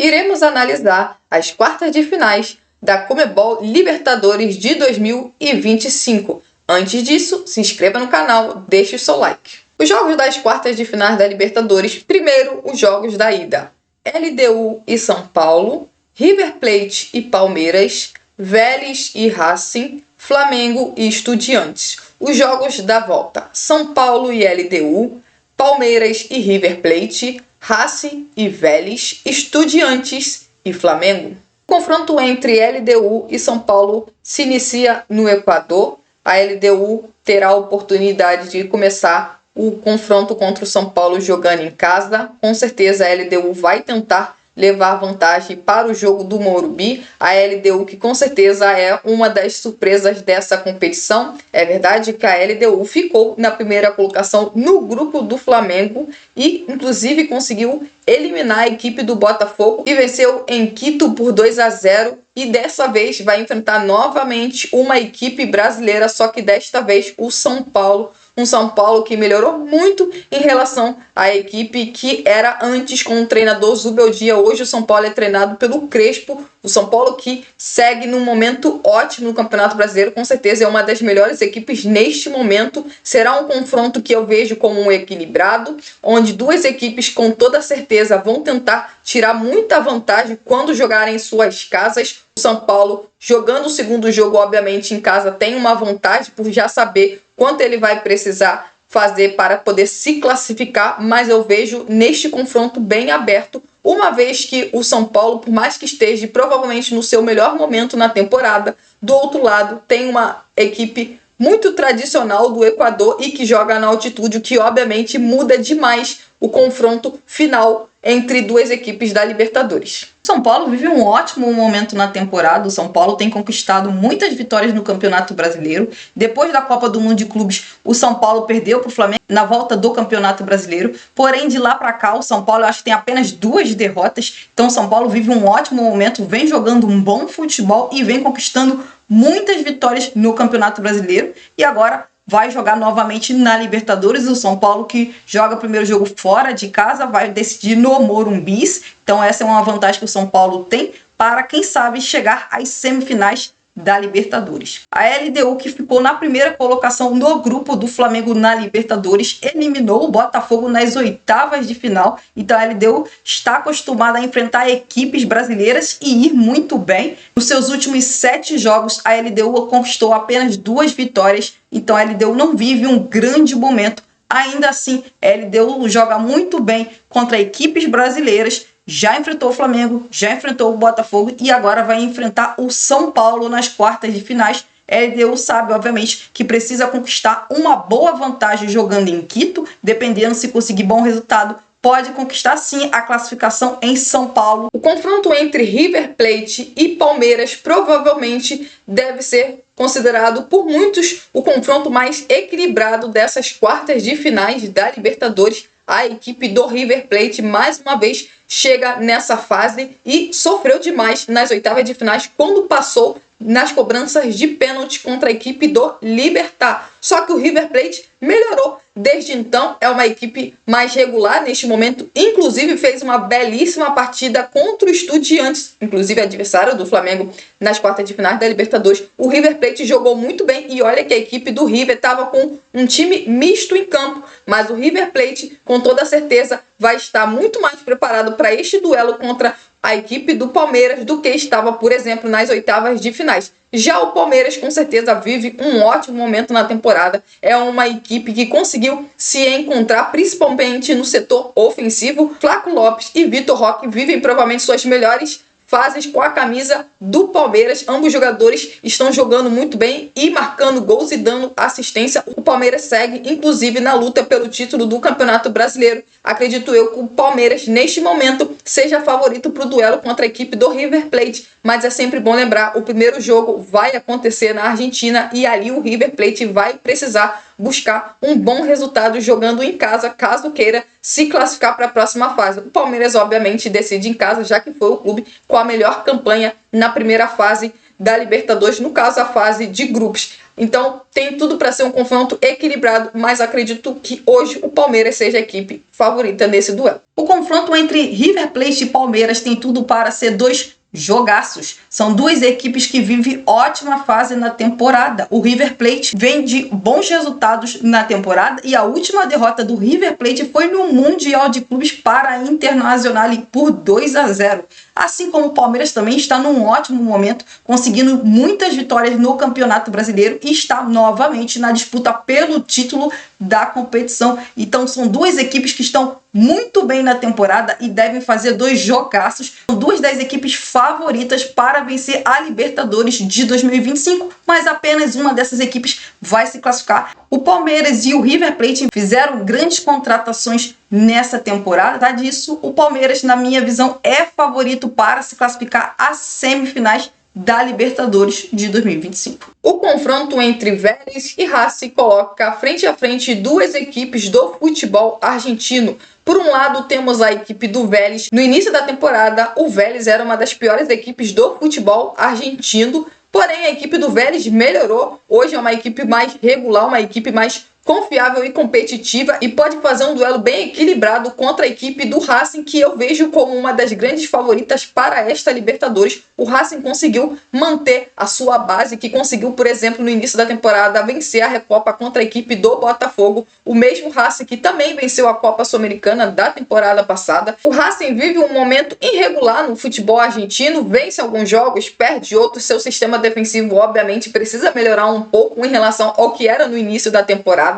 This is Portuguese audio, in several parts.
iremos analisar as quartas de finais da Conmebol Libertadores de 2025. Antes disso, se inscreva no canal, deixe o seu like. Os jogos das quartas de finais da Libertadores. Primeiro, os jogos da ida. LDU e São Paulo, River Plate e Palmeiras, Vélez e Racing, Flamengo e Estudiantes. Os jogos da volta. São Paulo e LDU, Palmeiras e River Plate, Racing e Vélez, Estudiantes e Flamengo. O confronto entre LDU e São Paulo se inicia no Equador. A LDU terá a oportunidade de começar o confronto contra o São Paulo jogando em casa. Com certeza a LDU vai tentar levar vantagem para o jogo do Morumbi. A LDU, que com certeza é uma das surpresas dessa competição. É verdade que a LDU ficou na primeira colocação no grupo do Flamengo e inclusive conseguiu eliminar a equipe do Botafogo e venceu em Quito por 2-0. E dessa vez vai enfrentar novamente uma equipe brasileira, só que desta vez o São Paulo. Um São Paulo que melhorou muito em relação à equipe que era antes com o treinador Zubeldia. Hoje o São Paulo é treinado pelo Crespo. O São Paulo que segue num momento ótimo no Campeonato Brasileiro. Com certeza é uma das melhores equipes neste momento. Será um confronto que eu vejo como um equilibrado, onde duas equipes com toda certeza vão tentar tirar muita vantagem quando jogarem em suas casas. O São Paulo, jogando o segundo jogo, obviamente, em casa, tem uma vantagem por já saber quanto ele vai precisar fazer para poder se classificar, mas eu vejo neste confronto bem aberto, uma vez que o São Paulo, por mais que esteja provavelmente no seu melhor momento na temporada, do outro lado tem uma equipe muito tradicional do Equador e que joga na altitude, o que obviamente muda demais o confronto final entre duas equipes da Libertadores. São Paulo vive um ótimo momento na temporada. O São Paulo tem conquistado muitas vitórias no Campeonato Brasileiro. Depois da Copa do Mundo de Clubes, o São Paulo perdeu para o Flamengo na volta do Campeonato Brasileiro. Porém, de lá para cá, o São Paulo eu acho que tem apenas 2 derrotas. Então, o São Paulo vive um ótimo momento, vem jogando um bom futebol e vem conquistando muitas vitórias no Campeonato Brasileiro. E agora vai jogar novamente na Libertadores. O São Paulo, que joga o primeiro jogo fora de casa, vai decidir no Morumbi. Então essa é uma vantagem que o São Paulo tem para, quem sabe, chegar às semifinais da Libertadores. A LDU, que ficou na primeira colocação no grupo do Flamengo na Libertadores, eliminou o Botafogo nas oitavas de final. Então a LDU está acostumada a enfrentar equipes brasileiras e ir muito bem. Nos seus últimos 7 jogos, a LDU conquistou apenas 2 vitórias. Então a LDU não vive um grande momento. Ainda assim, a LDU joga muito bem contra equipes brasileiras. Já enfrentou o Flamengo, já enfrentou o Botafogo e agora vai enfrentar o São Paulo nas quartas de finais. A LDU sabe, obviamente, que precisa conquistar uma boa vantagem jogando em Quito. Dependendo se conseguir bom resultado, pode conquistar sim a classificação em São Paulo. O confronto entre River Plate e Palmeiras provavelmente deve ser considerado por muitos o confronto mais equilibrado dessas quartas de finais da Libertadores. A equipe do River Plate mais uma vez chega nessa fase e sofreu demais nas oitavas de finais quando passou nas cobranças de pênalti contra a equipe do Libertad. Só que o River Plate melhorou desde então, é uma equipe mais regular neste momento, inclusive fez uma belíssima partida contra o Estudiantes, inclusive adversário do Flamengo nas quartas de finais da Libertadores. O River Plate jogou muito bem e olha que a equipe do River estava com um time misto em campo, mas o River Plate com toda certeza vai estar muito mais preparado para este duelo contra a equipe do Palmeiras do que estava, por exemplo, nas oitavas de finais. Já o Palmeiras, com certeza, vive um ótimo momento na temporada. É uma equipe que conseguiu se encontrar, principalmente no setor ofensivo. Flaco Lopes e Vitor Roque vivem provavelmente suas melhores fases com a camisa do Palmeiras. Ambos jogadores estão jogando muito bem e marcando gols e dando assistência. O Palmeiras segue, inclusive, na luta pelo título do Campeonato Brasileiro. Acredito eu que o Palmeiras, neste momento, seja favorito para o duelo contra a equipe do River Plate. Mas é sempre bom lembrar, o primeiro jogo vai acontecer na Argentina e ali o River Plate vai precisar buscar um bom resultado jogando em casa, caso queira se classificar para a próxima fase. O Palmeiras, obviamente, decide em casa, já que foi o clube com a melhor campanha na primeira fase da Libertadores, no caso a fase de grupos. Então tem tudo para ser um confronto equilibrado, mas acredito que hoje o Palmeiras seja a equipe favorita nesse duelo. O confronto entre River Plate e Palmeiras tem tudo para ser dois jogaços. São duas equipes que vivem ótima fase na temporada. O River Plate vem de bons resultados na temporada e a última derrota do River Plate foi no Mundial de Clubes para a Internacional por 2-0. Assim como o Palmeiras também está num ótimo momento, conseguindo muitas vitórias no Campeonato Brasileiro e está novamente na disputa pelo título da competição. Então são duas equipes que estão muito bem na temporada e devem fazer dois jogaços. São duas das equipes favoritas para vencer a Libertadores de 2025, mas apenas uma dessas equipes vai se classificar. O Palmeiras e o River Plate fizeram grandes contratações nessa temporada. Disso, o Palmeiras, na minha visão, é favorito para se classificar às semifinais da Libertadores de 2025. O confronto entre Vélez e Racing coloca frente a frente duas equipes do futebol argentino. Por um lado, temos a equipe do Vélez. No início da temporada, o Vélez era uma das piores equipes do futebol argentino, porém a equipe do Vélez melhorou. Hoje é uma equipe mais regular, uma equipe mais confiável e competitiva e pode fazer um duelo bem equilibrado contra a equipe do Racing, que eu vejo como uma das grandes favoritas para esta Libertadores. O Racing conseguiu manter a sua base, que conseguiu, por exemplo, no início da temporada, vencer a Recopa contra a equipe do Botafogo, o mesmo Racing que também venceu a Copa Sul-Americana da temporada passada. O Racing vive um momento irregular no futebol argentino, vence alguns jogos, perde outros, seu sistema defensivo obviamente precisa melhorar um pouco em relação ao que era no início da temporada,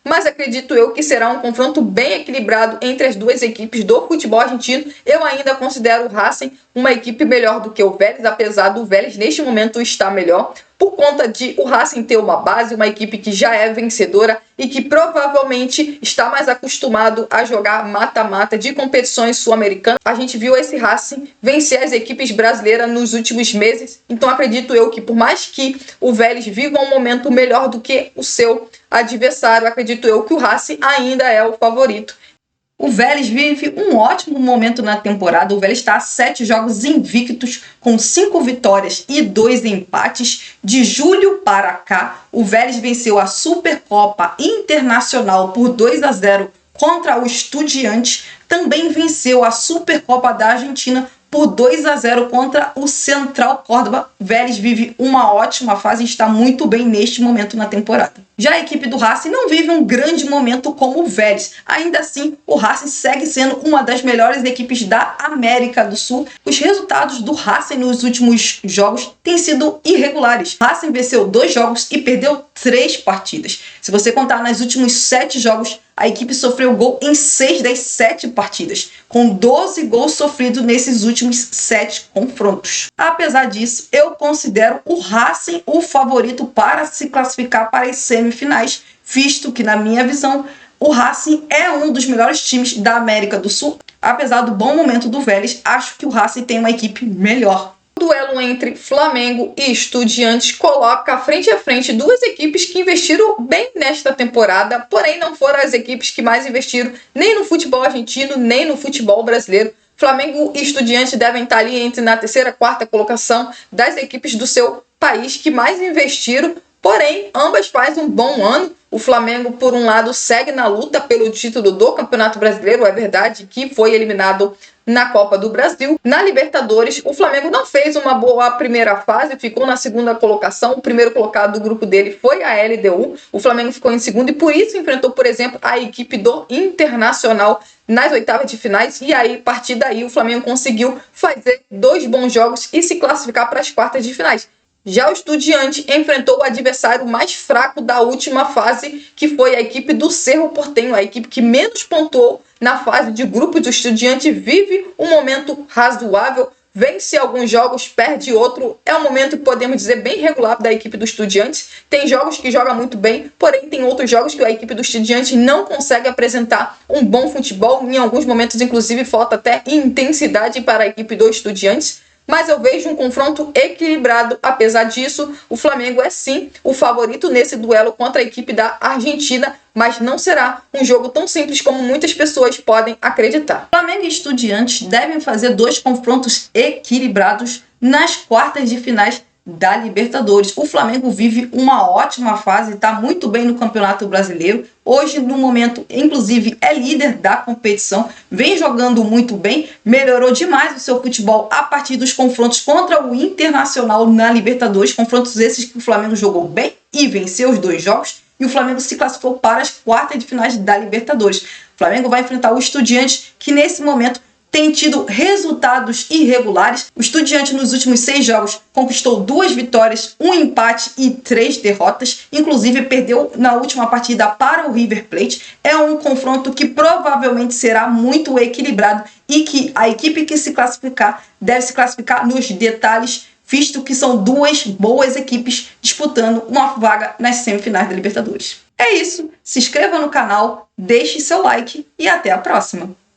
mas acredito eu que será um confronto bem equilibrado entre as duas equipes do futebol argentino. Eu ainda considero o Racing uma equipe melhor do que o Vélez, apesar do Vélez neste momento estar melhor, por conta de o Racing ter uma base, uma equipe que já é vencedora e que provavelmente está mais acostumado a jogar mata-mata de competições sul-americanas. A gente viu esse Racing vencer as equipes brasileiras nos últimos meses, então acredito eu que por mais que o Vélez viva um momento melhor do que o seu adversário, acredito eu que o Racing ainda é o favorito. O Vélez vive um ótimo momento na temporada. O Vélez está a 7 jogos invictos, com 5 vitórias e 2 empates. De julho para cá, o Vélez venceu a Supercopa Internacional por 2-0 contra o Estudiantes. Também venceu a Supercopa da Argentina por 2-0 contra o Central Córdoba. Vélez vive uma ótima fase e está muito bem neste momento na temporada. Já a equipe do Racing não vive um grande momento como o Vélez. Ainda assim, o Racing segue sendo uma das melhores equipes da América do Sul. Os resultados do Racing nos últimos jogos têm sido irregulares. O Racing venceu 2 jogos e perdeu 3 partidas. Se você contar nos últimos 7 jogos, a equipe sofreu gol em 6 das 7 partidas, com 12 gols sofridos nesses últimos 7 confrontos. Apesar disso, eu considero o Racing o favorito para se classificar para as semifinais, visto que, na minha visão, o Racing é um dos melhores times da América do Sul. Apesar do bom momento do Vélez, acho que o Racing tem uma equipe melhor. O duelo entre Flamengo e Estudiantes coloca frente a frente duas equipes que investiram bem nesta temporada, porém não foram as equipes que mais investiram nem no futebol argentino, nem no futebol brasileiro. Flamengo e Estudiantes devem estar ali entre na 3ª, 4ª colocação das equipes do seu país que mais investiram, porém ambas fazem um bom ano. O Flamengo, por um lado, segue na luta pelo título do Campeonato Brasileiro, é verdade que foi eliminado na Copa do Brasil. Na Libertadores, o Flamengo não fez uma boa primeira fase, ficou na 2ª colocação. O primeiro colocado do grupo dele foi a LDU. O Flamengo ficou em segundo e por isso enfrentou, por exemplo, a equipe do Internacional nas 8ª de finais. E aí, a partir daí, o Flamengo conseguiu fazer 2 bons jogos e se classificar para as 4ª de finais. Já o Estudiante enfrentou o adversário mais fraco da última fase, que foi a equipe do Cerro Porteño, a equipe que menos pontuou na fase de grupos. Do Estudiante vive um momento razoável, vence alguns jogos, perde outro. É um momento que podemos dizer bem regular da equipe do Estudiantes. Tem jogos que joga muito bem, porém tem outros jogos que a equipe do Estudiantes não consegue apresentar um bom futebol. Em alguns momentos, inclusive, falta até intensidade para a equipe do Estudiantes. Mas eu vejo um confronto equilibrado. Apesar disso, o Flamengo é sim o favorito nesse duelo contra a equipe da Argentina, mas não será um jogo tão simples como muitas pessoas podem acreditar. Flamengo e Estudiantes devem fazer 2 confrontos equilibrados nas 4ª de finais da Libertadores. O Flamengo vive uma ótima fase, está muito bem no Campeonato Brasileiro. Hoje, no momento, inclusive, é líder da competição, vem jogando muito bem, melhorou demais o seu futebol a partir dos confrontos contra o Internacional na Libertadores, confrontos esses que o Flamengo jogou bem e venceu os 2 jogos, e o Flamengo se classificou para as quartas de finais da Libertadores. O Flamengo vai enfrentar o Estudiantes, que nesse momento tem tido resultados irregulares. O Estudiantes nos últimos 6 jogos conquistou 2 vitórias, 1 empate e 3 derrotas. Inclusive perdeu na última partida para o River Plate. É um confronto que provavelmente será muito equilibrado e que a equipe que se classificar deve se classificar nos detalhes, visto que são 2 boas equipes disputando uma vaga nas semifinais da Libertadores. É isso, se inscreva no canal, deixe seu like e até a próxima!